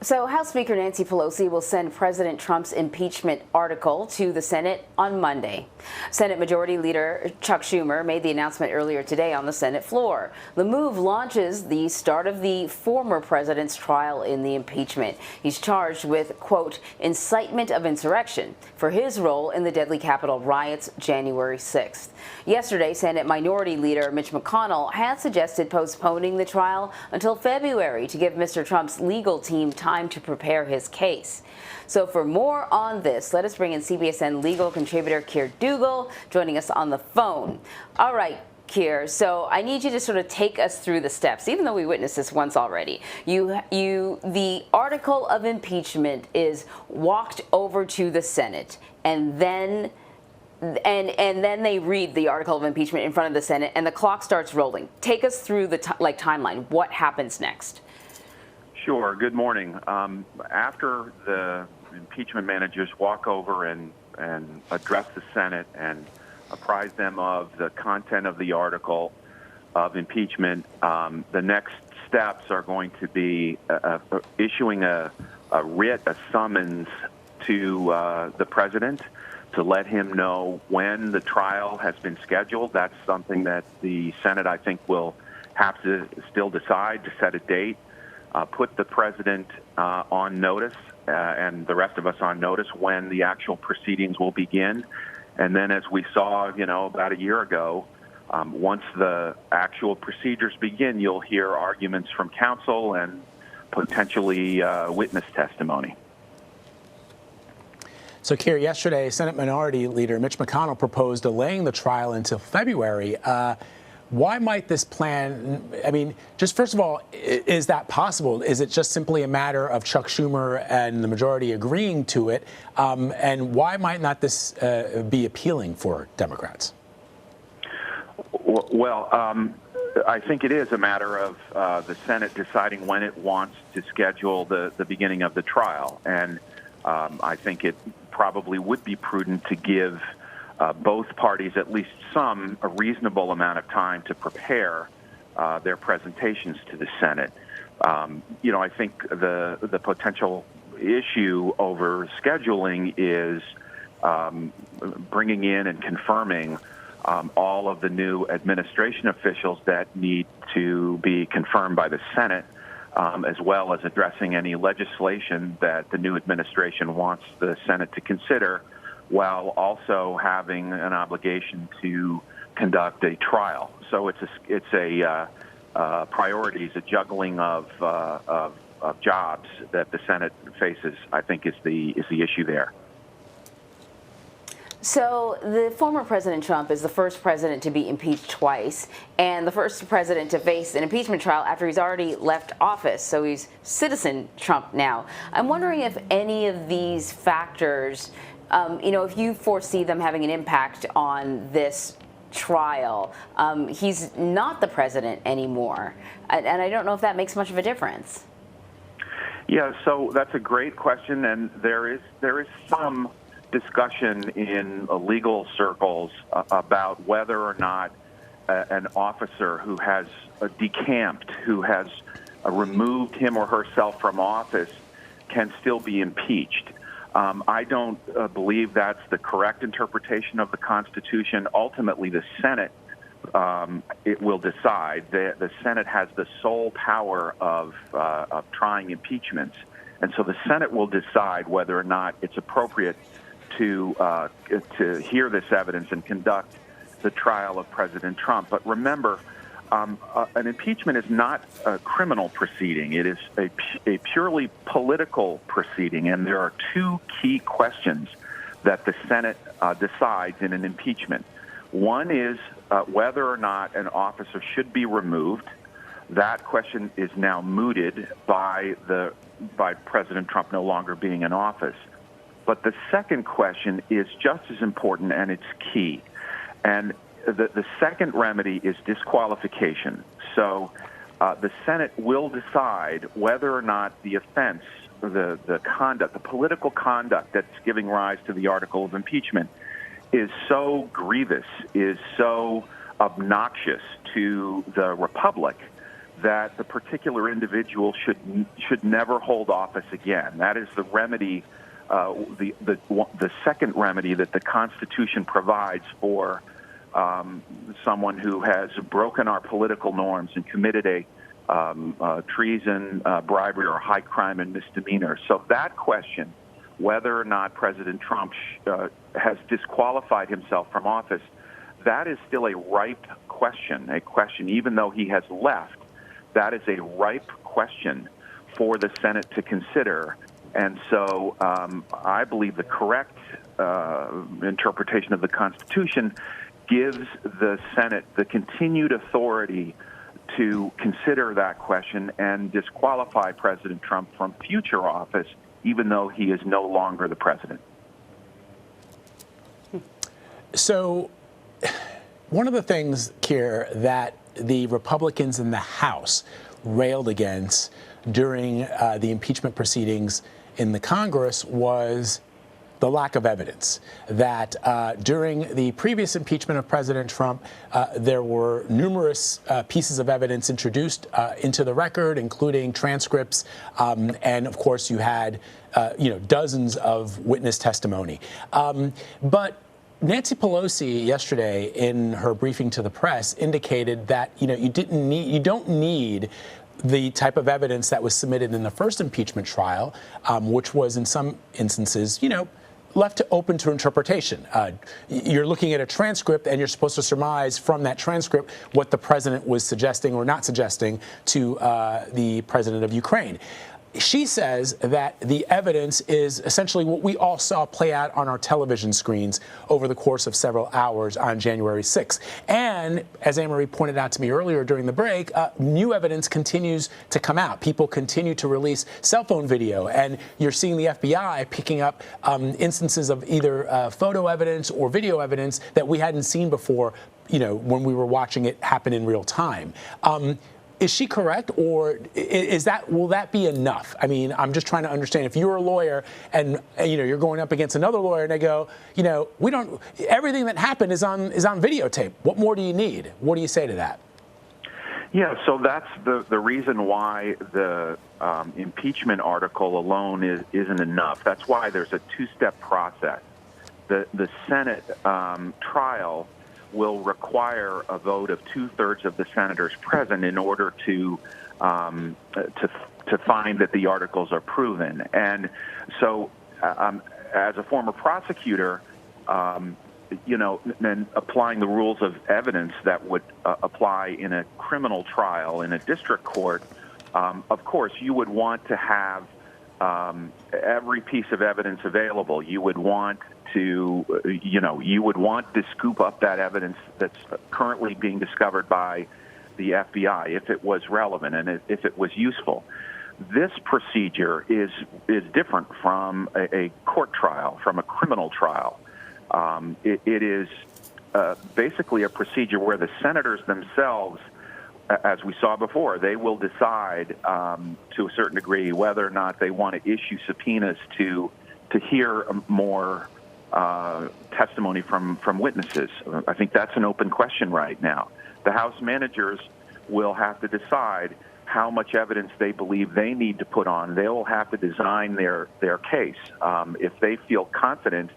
So House Speaker Nancy Pelosi will send President Trump's impeachment article to the Senate on Monday. Senate Majority Leader Chuck Schumer made the announcement earlier today on the Senate floor. The move launches the start of the former president's trial in the impeachment. He's charged with, quote, incitement of insurrection for his role in the deadly Capitol riots January 6th. Yesterday, Senate Minority Leader Mitch McConnell had suggested postponing the trial until February to give Mr. Trump's legal team time to prepare his case. So for more on this, let us bring in CBSN legal contributor Keir Dougall, joining us on the phone. All right, Keir, so I need you to sort of take us through the steps, even though we witnessed this once already. The article of impeachment is walked over to the Senate, and then they read the article of impeachment in front of the Senate, and the clock starts rolling. Take us through the timeline. What happens next? Sure. Good morning. After the impeachment managers walk over and address the Senate and apprise them of the content of the article of impeachment, the next steps are going to be issuing a writ, a summons to the president to let him know when the trial has been scheduled. That's something that the Senate, I think, will have to still decide to set a date. Put the president on notice and the rest of us on notice when the actual proceedings will begin. And then, as we saw, about a year ago, once the actual procedures begin, you'll hear arguments from counsel and potentially witness testimony. So, Keir, yesterday, Senate Minority Leader Mitch McConnell proposed delaying the trial until February. Why might this plan, just first of all, is that possible? Is it just simply a matter of Chuck Schumer and the majority agreeing to it? And why might not this be appealing for Democrats? Well, I think it is a matter of the Senate deciding when it wants to schedule the beginning of the trial. And I think it probably would be prudent to give both parties at least a reasonable amount of time to prepare their presentations to the Senate. I think the potential issue over scheduling is bringing in and confirming all of the new administration officials that need to be confirmed by the Senate, as well as addressing any legislation that the new administration wants the Senate to consider, while also having an obligation to conduct a trial. So it's a priorities, a juggling of jobs that the Senate faces, I think, is the issue there. So the former President Trump is the first president to be impeached twice and the first president to face an impeachment trial after he's already left office. So he's citizen Trump now. I'm wondering if any of these factors, if you foresee them having an impact on this trial. He's not the president anymore, and I don't know if that makes much of a difference. Yeah, so that's a great question, and there is some discussion in legal circles about whether or not an officer who has decamped, who has removed him or herself from office, can still be impeached. I don't believe that's the correct interpretation of the Constitution. Ultimately, the Senate it will decide. The Senate has the sole power of trying impeachments, and so the Senate will decide whether or not it's appropriate to hear this evidence and conduct the trial of President Trump. But remember, an impeachment is not a criminal proceeding. It is a purely political proceeding, and there are two key questions that the Senate decides in an impeachment. One is whether or not an officer should be removed. That question is now mooted by President Trump no longer being in office. But the second question is just as important, and it's key. And the second remedy is disqualification. So the Senate will decide whether or not the offense, the conduct, the political conduct that's giving rise to the article of impeachment is so grievous, is so obnoxious to the republic, that the particular individual should never hold office again. That is the remedy, the second remedy that the Constitution provides for someone who has broken our political norms and committed a treason, bribery, or high crime and misdemeanor. So that question, whether or not President Trump has disqualified himself from office, that is still a ripe question, even though he has left. That is a ripe question for the Senate to consider. And so I believe the correct interpretation of the Constitution gives the Senate the continued authority to consider that question and disqualify President Trump from future office, even though he is no longer the president. So one of the things, Keir, that the Republicans in the House railed against during the impeachment proceedings in the Congress was the lack of evidence. That during the previous impeachment of President Trump, there were numerous pieces of evidence introduced into the record, including transcripts, and of course you had dozens of witness testimony. But Nancy Pelosi yesterday, in her briefing to the press, indicated that you don't need the type of evidence that was submitted in the first impeachment trial, which was in some instances, left open to interpretation. You're looking at a transcript, and you're supposed to surmise from that transcript what the president was suggesting or not suggesting to the president of Ukraine. She says that the evidence is essentially what we all saw play out on our television screens over the course of several hours on January 6th. And as Anne-Marie pointed out to me earlier during the break, new evidence continues to come out. People continue to release cell phone video, and you're seeing the FBI picking up instances of either photo evidence or video evidence that we hadn't seen before, when we were watching it happen in real time. Is she correct, or will that be enough? I mean, I'm just trying to understand, if you're a lawyer and you're going up against another lawyer and they go, everything that happened is on videotape. What more do you need? What do you say to that? Yeah, so that's the reason why the impeachment article alone isn't enough. That's why there's a two-step process. The Senate trial will require a vote of 2/3 of the senators present in order to find that the articles are proven. And so, as a former prosecutor, then applying the rules of evidence that would apply in a criminal trial in a district court, of course, you would want to have every piece of evidence available. You would want to scoop up that evidence that's currently being discovered by the FBI if it was relevant and if it was useful. This procedure is different from a court trial, from a criminal trial. It is basically a procedure where the senators themselves, as we saw before, they will decide to a certain degree whether or not they want to issue subpoenas to hear more testimony from witnesses. I think that's an open question right now. The House managers will have to decide how much evidence they believe they need to put on. They will have to design their case. If they feel confident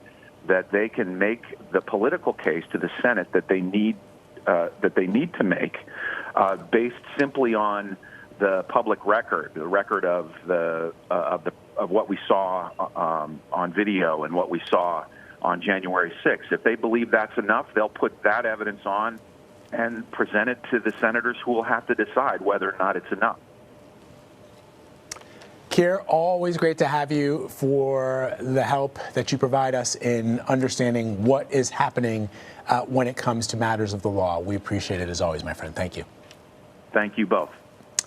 that they can make the political case to the Senate that they need to make, based simply on the public record, the record of what we saw on video and what we saw on January 6th. If they believe that's enough, they'll put that evidence on and present it to the senators, who will have to decide whether or not it's enough. Keir, always great to have you for the help that you provide us in understanding what is happening when it comes to matters of the law. We appreciate it as always, my friend. Thank you. Thank you both.